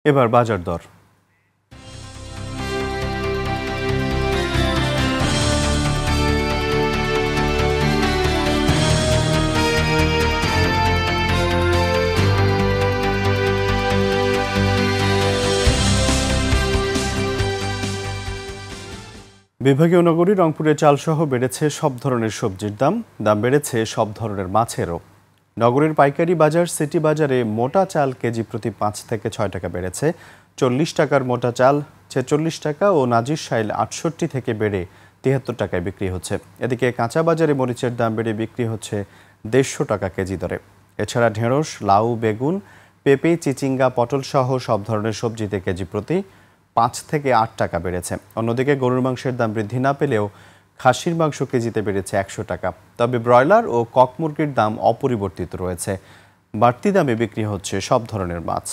এবার বাজার দর। বিভাগীয় নগরী রংপুরে চালসহ বেড়েছে সব ধরনের সবজির দাম বেড়েছে সব ধরনের মাছেরও। নগরীর পাইকারি বাজার সিটি বাজারে মোটা চাল কেজি প্রতি 5 থেকে 6 টাকা বেড়েছে। 40 টাকার মোটা চাল 46 টাকা ও নাজির শাইল 68 থেকে বেড়ে 73 টাকায় বিক্রি হচ্ছে। এদিকে কাঁচা বাজারে মরিচের দাম বেড়ে বিক্রি হচ্ছে 150 টাকা কেজি দরে। এছাড়া ঢেঁড়স, লাউ, বেগুন, পেঁপে, চিচিঙ্গা, পটল সহ সব ধরনের সবজিতে কেজি প্রতি 5 থেকে 8 টাকা বেড়েছে। অন্যদিকে গরুর মাংসের দাম বৃদ্ধি না পেলেও খাসির মাংস কেজিতে বেড়েছে 100 টাকা। তবে ব্রয়লার ও কক মুরগির দাম অপরিবর্তিত রয়েছে। বাড়তি দামে বিক্রি হচ্ছে সব ধরনের মাছ।